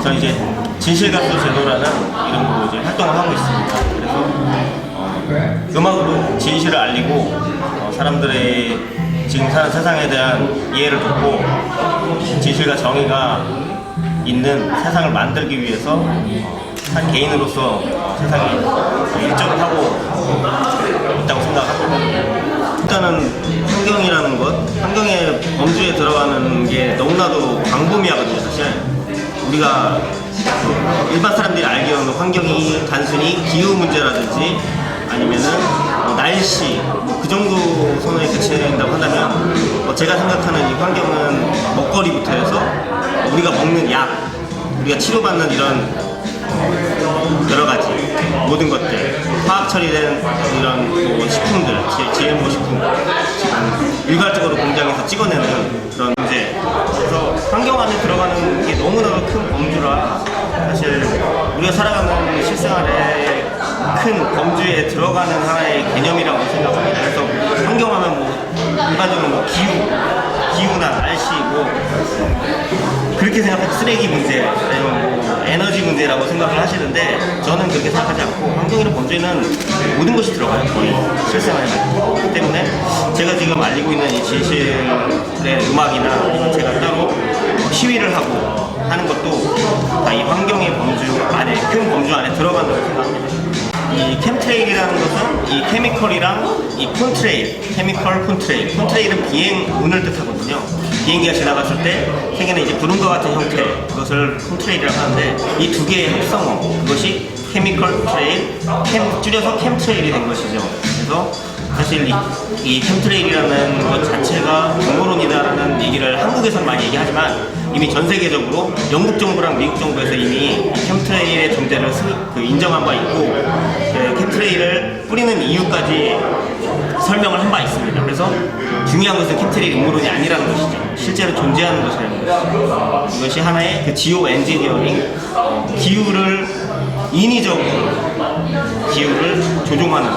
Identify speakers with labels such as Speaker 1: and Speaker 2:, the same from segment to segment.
Speaker 1: 저는 이제 진실가수 제도라는 이름으로 이제 활동을 하고 있습니다. 그래서 음악으로 진실을 알리고 사람들의 지금 사는 세상에 대한 이해를 돕고 진실과 정의가 있는 세상을 만들기 위해서 한 개인으로서 세상에 일정을 하고 있다고 생각합니다. 일단은 환경이라는 것, 환경의 범주에 들어가는 게 너무나도 광범위하거든요. 사실 우리가 일반 사람들이 알기로는 환경이 단순히 기후 문제라든지 아니면은 날씨 그 정도 선에 그친다고 한다면 제가 생각하는 이 환경은 먹거리부터 해서 우리가 먹는 약, 우리가 치료받는 이런 여러 가지 모든 것들, 화학 처리된 이런 식품들, GMO 식품, 일괄적으로 공장에서 찍어내는 그런 문제. 그래서 환경 안에 들어가는 게 너무나도 큰 범주라 사실 우리가 살아가는 실생활에 큰 범주에 들어가는 하나의 개념이라고 생각합니다. 그래서 환경하면 뭐 일반적으로 뭐 기후나 날씨 뭐 그렇게 생각해서 쓰레기 문제, 아니면 뭐 에너지 문제라고 생각을 하시는데 저는 그렇게 생각하지 않고 환경이라는 범주에는 모든 것이 들어가요. 거의 실생활에. 그렇기 때문에 제가 지금 알리고 있는 이 진실의 음악이나 제가 따로 시위를 하고 하는 것도 다 이 환경의 범주 안에, 큰 범주 안에 들어간다고 생각합니다. 이 캠트레일이라는 것은 이 케미컬이랑 이 콘트레일, 케미컬 콘트레일, 콘트레일은 비행운을 뜻하거든요. 비행기가 지나갔을 때 생기는 이제 구름과 같은 형태, 그것을 콘트레일이라고 하는데 이 두 개의 합성어, 그것이 케미컬 트레일, 줄여서 캠트레일이 된 것이죠. 그래서 사실 이 캠트레일이라는 것 자체가 음모론이다라는 얘기를 한국에서는 많이 얘기하지만 이미 전 세계적으로 영국 정부랑 미국 정부에서 이미 캠트레일의 존재를 인정한 바 있고 캠트레일을 뿌리는 이유까지 설명을 한 바 있습니다. 그래서 중요한 것은 캠트레일 음모론이 아니라는 것이죠. 실제로 존재하는 것이라는 것이죠. 이것이 하나의 그 지오 엔지니어링, 기후를 인위적으로 기후를 조종하는,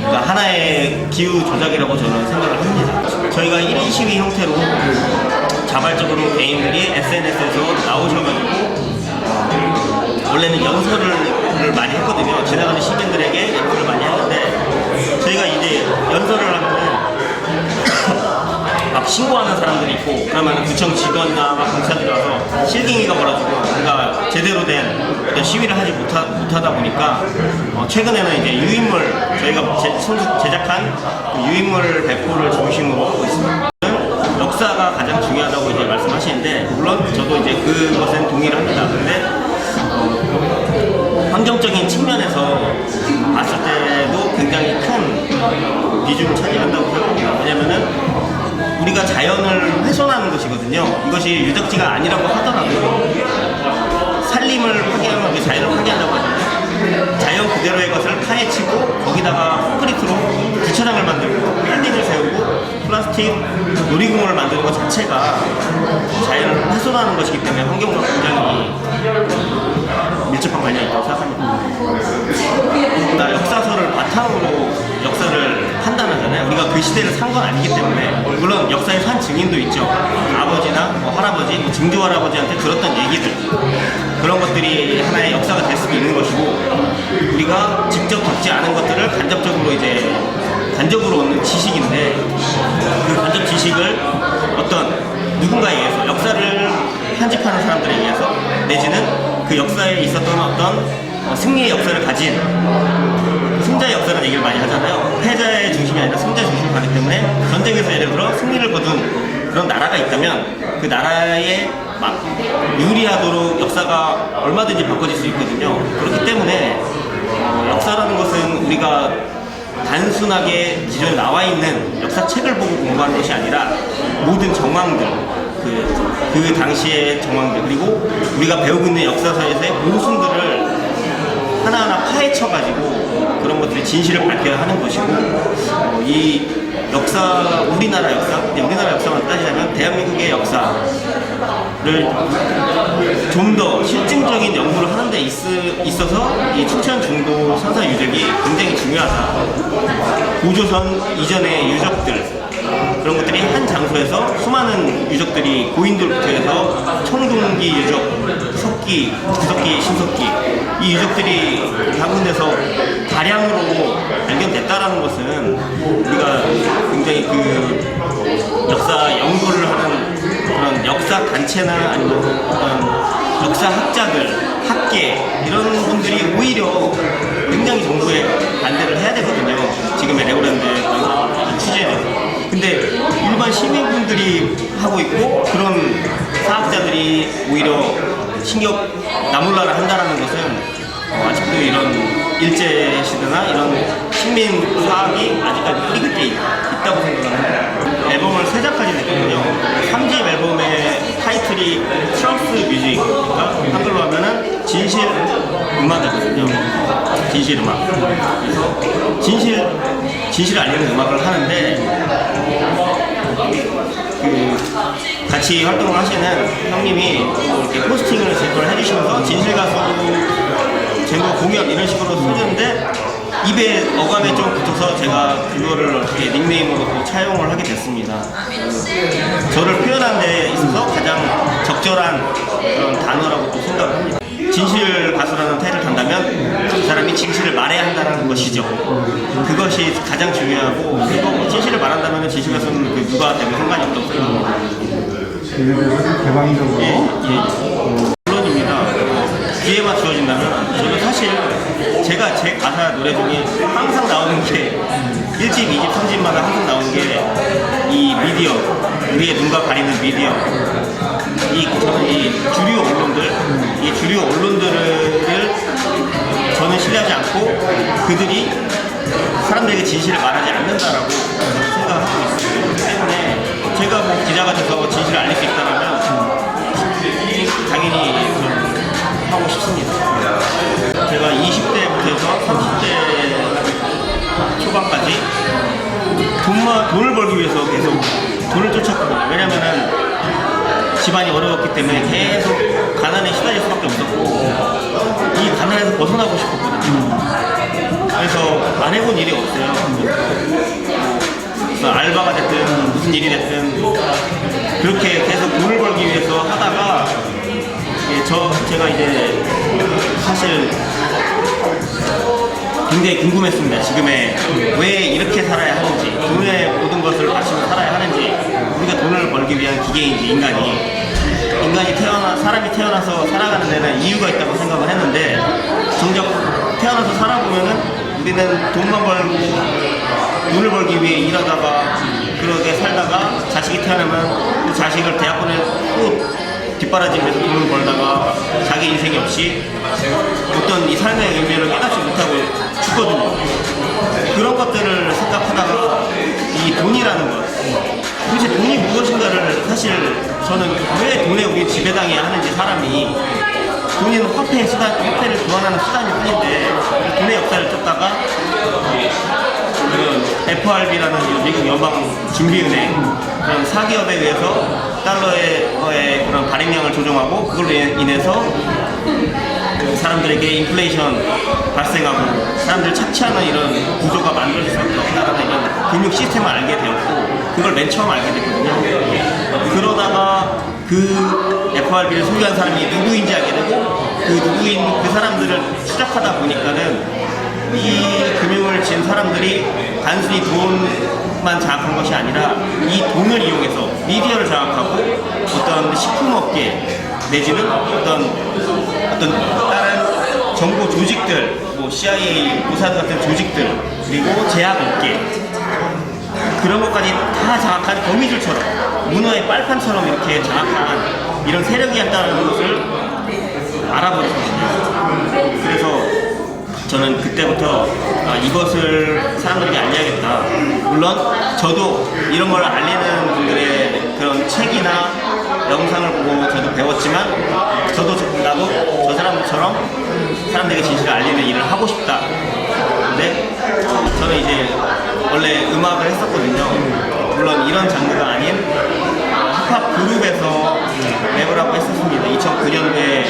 Speaker 1: 그러니까 하나의 기후 조작이라고 저는 생각을 합니다. 저희가 1인 시위 형태로 자발적으로 개인들이 SNS에서 나오셔가지고 원래는 연설을 많이 했거든요. 지나가는 시민들에게 연설을 많이 했는데 저희가 이제 연설을 하면은 막 신고하는 사람들이 있고 그러면 구청 직원이나 막 경찰들이 와서 실갱이가 벌어지고 뭔가 제대로 된 어떤 시위를 하지 못하다 보니까 최근에는 이제 유인물, 저희가 제작한 그 유인물 배포를 중심으로 하고 있습니다. 역사가 가장 중요하다고 이제 말씀하시는데 물론 저도 이제 그것은 동의를 합니다. 근데 환경적인 측면에서 봤을 때도 굉장히 큰 비중을 차지한다고 생각합니다. 왜냐면은 우리가 자연을 훼손하는 것이거든요. 이것이 유적지가 아니라고 하더라도 산림을 파괴하면 우리 자연을 파괴한다고 하잖아요. 자연 그대로의 것을 파헤치고 거기다가 콘크리트로 주차장을 만들고 빌딩을 세우고 플라스틱 놀이공원을 만드는 것 자체가 자연을 훼손하는 것이기 때문에 환경과 굉장히 밀접한 관련이 있다고 생각합니다. 나 역사서를 바탕으로 역사를 판단하잖아요. 우리가 그 시대를 산 건 아니기 때문에 물론 역사에 산 증인도 있죠. 아버지나 뭐 할아버지, 뭐 증조 할아버지한테 들었던 얘기들, 그런 것들이 하나의 역사가 될 수도 있는 것이고 우리가 직접 겪지 않은 것들을 간접으로 얻는 지식인데 그 간접 지식을 어떤 누군가에 의해서, 역사를 편집하는 사람들에 의해서, 내지는 그 역사에 있었던 어떤 승리의 역사를 가진, 승자의 역사라는 얘기를 많이 하잖아요. 패자의 중심이 아니라 승자의 중심을 가기 때문에 전쟁에서 예를 들어 승리를 거둔 그런 나라가 있다면 그 나라에 막 유리하도록 역사가 얼마든지 바꿔질 수 있거든요. 그렇기 때문에 역사라는 것은 우리가 단순하게 기존에 나와 있는 역사책을 보고 공부하는 것이 아니라 모든 정황들, 그 당시의 정황들, 그리고 우리가 배우고 있는 역사서에서의 모순들을 하나하나 파헤쳐가지고 그런 것들의 진실을 밝혀야 하는 것이고 이 역사, 우리나라 역사만 따지자면 대한민국의 역사를 좀 더 실증적인 연구를 하는 데 있어서 이 춘천 중도 선사 유적이 굉장히 중요하다. 고조선 이전의 유적들, 그런 것들이 한 장소에서 수많은 유적들이 고인돌부터 해서 청동기 유적, 석기 흑기, 구석기, 신석기 이 유적들이 한 군데서 다량으로 발견됐다라는 것은 우리가 굉장히 그 역사 연구를 하는 그런 역사 단체나 아니면 어떤 역사 학자들, 학계 이런 분들이 오히려 굉장히 정부에 반대를 해야 되거든요. 지금의 레고랜드 취재에서. 근데 일반 시민분들이 하고 있고 그런 사학자들이 오히려 신경 나몰라라 한다는 것은 아직도 이런 일제시대나 이런 식민 사학이 아직까지 뿌리 끝에 있다고 생각합니다. 앨범을 3장까지 냈거든요. 3집 앨범의 타이틀이 트러스 뮤직, 그러니까 한글로 하면은 진실 음악이거든요. 진실 음악. 그래서 진실을 알리는 음악을 하는데 그 같이 활동을 하시는 형님이 이렇게 포스팅을 제걸 해주시면서 진실 가수 제목 공연 이런 식으로 쓰는데 입에 어감에 좀 붙어서 제가 그거를 어떻게 닉네임으로 또 차용을 하게 됐습니다. 저를 표현하는 데 있어서 가장 적절한 그런 단어라고 또 생각을 합니다. 진실 가수라는 타이틀을 단다면 그 사람이 진실을 말해야 한다는 것이죠. 그것이 가장 중요하고, 그리고 진실을 말한다면 진실 가수는 그 누가 되면 상관이 없다고 생각합니다.
Speaker 2: 개방적으로.
Speaker 1: 예. 물론입니다. 기회만 주어진다면 저는 사실 제가 제 가사 노래 중에 항상 나오는 게 1집, 2집, 3집마다 항상 나오는 게 이 미디어, 우리의 눈과 가리는 미디어, 저는 이 주류 언론들을 저는 신뢰하지 않고 그들이 사람들에게 진실을 말하지 않는다라고 생각을 하고 있습니다. 그렇기 때문에 제가 뭐 기자가 돼서 진실을 알릴 수 있다면 당연히 하고 싶습니다. 제가 20대부터 해서 30대 초반까지 돈을 벌기 위해서 계속 돈을 쫓았거든요. 왜냐면은 집안이 어려웠기 때문에 계속 가난에 시달릴 수밖에 없었고 이 가난에서 벗어나고 싶었거든요. 그래서 안 해본 일이 없어요. 그래서 알바가 됐든 무슨 일이 됐든 그렇게 계속 돈을 벌기 위해서 하다가 제가 이제 사실 굉장히 궁금했습니다. 지금의 왜 이렇게 살아야 하는지, 돈의 모든 것을 바치고 살아야 하는지, 우리가 돈을 벌기 위한 기계인지 사람이 태어나서 살아가는 데는 이유가 있다고 생각을 했는데 정작 태어나서 살아보면은 우리는 돈만 벌고 돈을 벌기 위해 일하다가 그렇게 살다가 자식이 태어나면 그 자식을 대학원에 또 뒷바라지면서 돈을 벌다가 자기 인생이 없이 어떤 이 삶의 의미를 깨닫지 못하고 죽거든요. 그런 것들을 생각하다가 이 돈이라는 것, 도대체 돈이 무엇인가를 사실 저는 왜 돈에 우리 지배당해야 하는지, 사람이 돈은 화폐를 교환하는 수단일 뿐인데 돈의 역사를 쫓다가 그런 FRB라는 미국 연방 준비은행 그런 사기업에 의해서 달러의 그런 발행량을 조정하고 그걸로 인해서 사람들에게 인플레이션 발생하고 사람들 착취하는 이런 구조가 만들어질 수밖에 없다는 이런 금융 시스템을 알게 되었고 그걸 맨 처음 알게 됐거든요. 그러다가 그 FRB를 소유한 사람이 누구인지 알게 되고 그 사람들을 추적하다 보니까는 이 금융을 진 사람들이 단순히 돈만 장악한 것이 아니라 이 돈을 이용해서 미디어를 장악하고 어떤 식품업계 내지는 어떤 다른 정보 조직들, 뭐 CIA, 모사드 같은 조직들, 그리고 제약업계 그런 것까지 다 장악한 거미줄처럼 문어의 빨판처럼 이렇게 장악한 이런 세력이 있다는 것을 알아버렸거든요. 그래서 저는 그때부터 이것을 사람들에게 알려야겠다. 물론 저도 이런 걸 알리는 분들의 그런 책이나 영상을 보고 저도 배웠지만 나도 저 사람들처럼 사람들에게 진실을 알리는 일을 하고 싶다. 근데 저는 이제 원래 음악을 했었거든요. 물론 이런 장르가 아닌 힙합 그룹에서 랩을 하고 했었습니다. 2009년도에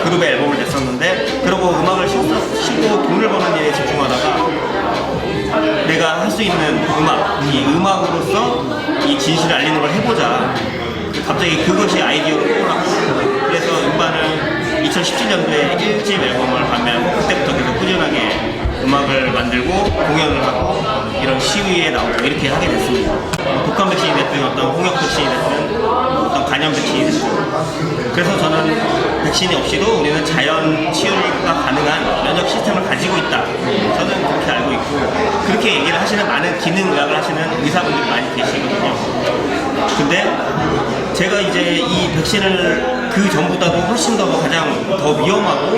Speaker 1: 그룹의 앨범을 냈었는데 그러고 음악을 쉬고 돈을 버는 일에 집중하다가 내가 할 수 있는 이 음악으로서 이 진실을 알리는 걸 해보자. 갑자기 그것이 아이디어로 떠올랐고 그래서 음반을 2017년도에 1집 앨범을 발매하고 그때부터 계속 꾸준하게 음악을 만들고 공연을 하고 이런 시위에 나오고 이렇게 하게 됐습니다. 독감 백신이 됐든 어떤 홍역 백신이 됐든 어떤 간염 백신이 됐든 그래서 저는 백신이 없이도 우리는 자연 치유가 가능한 면역 시스템을 가지고 있다. 저는 그렇게 알고 있고 그렇게 얘기를 하시는 많은 기능의학을 하시는 의사분들이 많이 계시거든요. 근데 제가 이제 이 백신을 그 전보다도 훨씬 더 가장 더 위험하고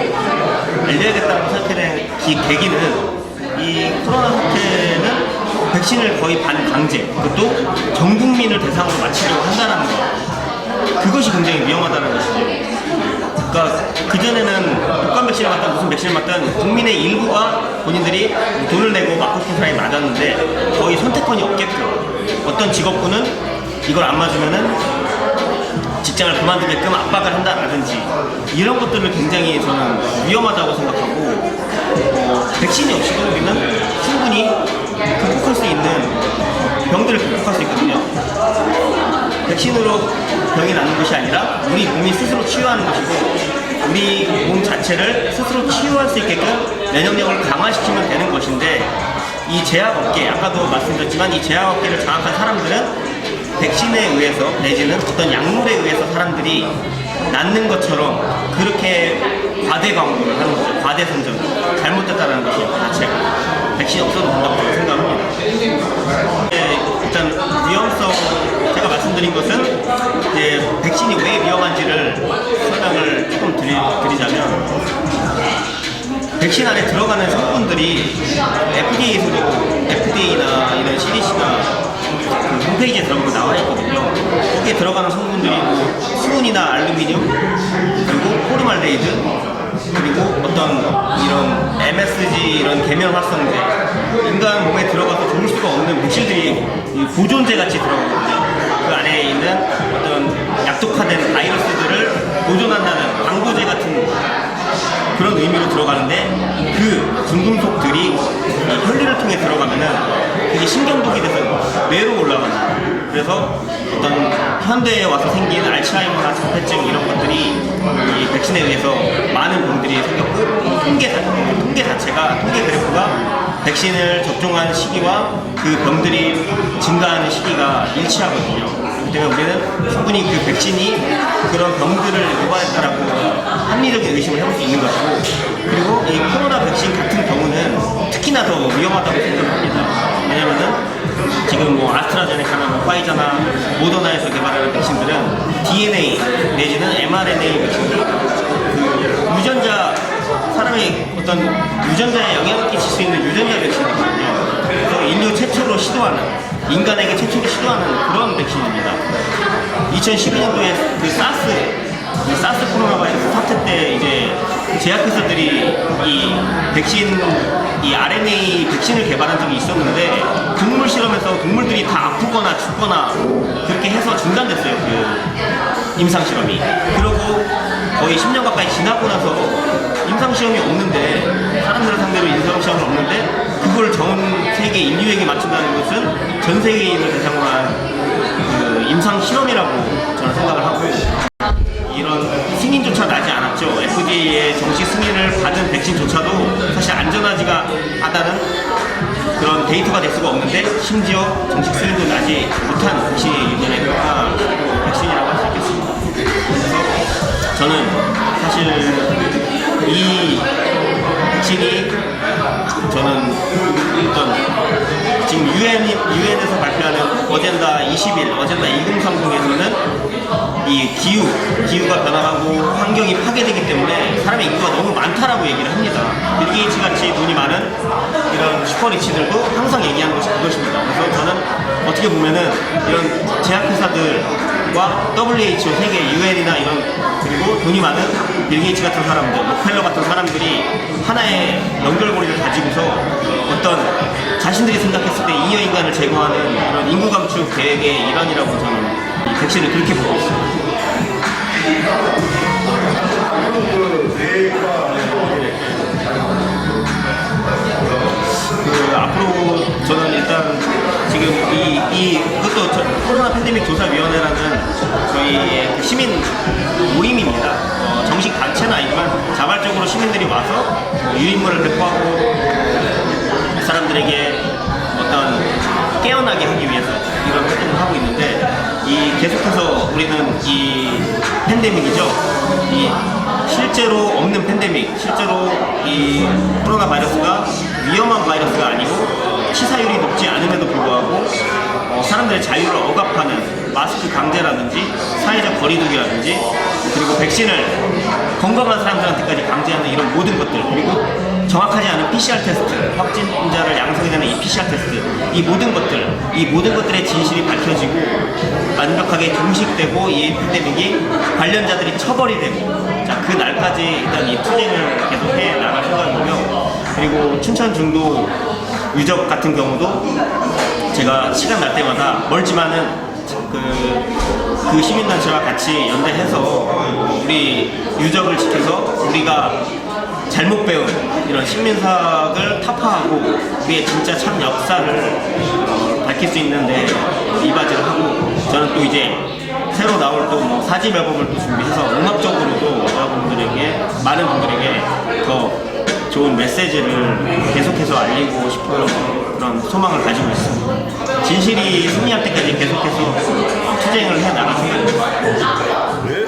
Speaker 1: 알려야겠다고 생각된 계기는 이 코로나 사태는 백신을 거의 반강제, 그것도 전 국민을 대상으로 맞추려고 한다는 거. 그것이 굉장히 위험하다는 것이죠. 그러니까 그전에는 독감 백신을 맞든 무슨 백신을 맞든 국민의 일부가 본인들이 돈을 내고 맞고 싶은 사람이 맞았는데 거의 선택권이 없게끔 어떤 직업군은 이걸 안 맞으면은 직장을 그만두게끔 압박을 한다라든지 이런 것들을 굉장히 저는 위험하다고 생각하고 백신이 없이도 우리는 충분히 극복할 수 있는 병들을 극복할 수 있거든요. 백신으로 병이 낫는 것이 아니라 우리 몸이 스스로 치유하는 것이고 우리 몸 자체를 스스로 치유할 수 있게끔 면역력을 강화시키면 되는 것인데 이 제약업계, 아까도 말씀드렸지만 이 제약업계를 장악한 사람들은 백신에 의해서 내지는 어떤 약물에 의해서 사람들이 낫는 것처럼 그렇게 과대 광고를 하는 거죠. 과대 선전. 잘못됐다는 것이 자체가. 백신이 없어도 된다고 생각합니다. 일단 위험성, 제가 말씀드린 것은 이제 백신이 왜 위험한지를 설명을 조금 드리자면 백신 안에 들어가는 성분들이 FDA 소리고 FDA나 이런 CDC나 그 홈페이지에 들어가면 나와 있거든요. 거기에 들어가는 성분들이 뭐 수은이나 알루미늄, 그리고 포르말데이드, 그리고 어떤 이런 MSG 이런 계면 활성제, 인간 몸에 들어가서 좋을 수가 없는 물질들이 보존제 같이 들어가거든요. 그 안에 있는 어떤 약독화된 바이러스들을 보존한다는 방부제 같은 그런 의미로 들어가는데 그 중금속들이 혈류를 통해 들어가면은 그게 신경독이 돼서 뇌로 올라간다. 그래서 어떤 현대에 와서 생긴 알츠하이머나 자폐증 이런 것들이 이 백신에 의해서 많은 병들이 생겼고 통계 자체가 통계 그래프가 백신을 접종한 시기와 그 병들이 증가하는 시기가 일치하거든요. 그렇기 때문에 우리는 충분히 그 백신이 그런 병들을 유발했다라고 합리적인 의심을 해볼 수 있는 것이고 그리고 이 코로나 백신 같은 경우는 특히나 더 위험하다고 생각합니다. 왜냐면은 지금 뭐 아스트라제네카나 뭐 파이자나 모더나에서 개발하는 백신들은 DNA 내지는 mRNA 백신들 그 유전자 사람의 어떤 유전자에 영향을 끼칠 수 있는 유전자 백신이거든요. 그래서 인류 최초로 시도하는 인간에게 최초로 시도하는 그런 백신입니다. 2012년도에 그 사스 코로나 바이러스 사태 때 이제 제약회사들이 이 백신, 이 RNA 백신을 개발한 적이 있었는데 동물 실험에서 동물들이 다 아프거나 죽거나 그렇게 해서 중단됐어요. 그 임상 실험이. 그러고 거의 10년 가까이 지나고 나서 임상 시험이 없는데 사람들을 상대로 임상 시험은 없는데 그걸 전 세계 인류에게 맞춘다는 것은 전 세계인을 대상으로 한 그 임상 실험이라고 저는 생각을 하고 이런 승인조차 나지 않았죠. FDA의 정식 승인을 받은 백신조차도 사실 안전하지가 않다는 그런 데이터가 될 수가 없는데 심지어 정식 승인도 나지 못한 백신이 이번에 백신이라고 할 수 있겠습니다. 그래서 저는 사실 이 백신이 저는 어떤 지금 유엔에서 발표하는 어젠다 21, 어젠다 2030에서는 이 기후가 변화하고 환경이 파괴되기 때문에 사람의 인구가 너무 많다라고 얘기를 합니다. 빌 게이츠 같이 돈이 많은 이런 슈퍼리치들도 항상 얘기하는 것이 그것입니다. 그래서 저는 어떻게 보면은 이런 제약회사들과 WHO, 세계 유엔이나 이런 그리고 돈이 많은 빌 게이츠 같은 사람들, 록펠러 같은 사람들이 하나의 연결고리를 가지고서 어떤 자신들이 생각했을 때 이 인간을 제거하는 그런 인구 감축 계획의 일환이라고 저는 이 백신을 그렇게 보고 있습니다. 앞으로 저는 일단 지금 그것도 코로나 팬데믹 조사위원회라는 저희의 시민 모임입니다. 정식 단체는 아니지만 유인물을 배포하고 사람들에게 어떤 깨어나게 하기 위해서 이런 활동을 하고 있는데, 이 계속해서 우리는 이 팬데믹이죠. 이 실제로 없는 팬데믹, 실제로 이 코로나 바이러스가 위험한 바이러스가 아니고 치사율이 높지 않음에도 불구하고 사람들의 자유를 억압하는 마스크 강제라든지 사회적 거리두기라든지, 그리고 백신을 건강한 사람들한테까지 강제하는 이런 모든 것들, 그리고 정확하지 않은 PCR 테스트, 확진자를 양성이 되는 이 PCR 테스트, 이 모든 것들의 진실이 밝혀지고 완벽하게 종식되고 이 팬데믹이 관련자들이 처벌이 되고, 자, 그 날까지 일단 이 투쟁을 계속 해 나갈 생각이고요. 그리고 춘천 중도 유적 같은 경우도 제가 시간 날 때마다 멀지만은 그 시민단체와 같이 연대해서 우리 유적을 지켜서 우리가 잘못 배운 이런 식민사학을 타파하고 우리의 진짜 참 역사를 밝힐 수 있는데 이바지를 하고, 저는 또 이제 새로 나올 또 뭐 사집 앨범을 또 준비해서 음악적으로도 여러분들에게, 많은 분들에게 더 좋은 메시지를 계속해서 알리고 싶은 그런 소망을 가지고 있습니다. 진실이 승리할 때까지 계속해서 투쟁을 해 나갈 생각입니다.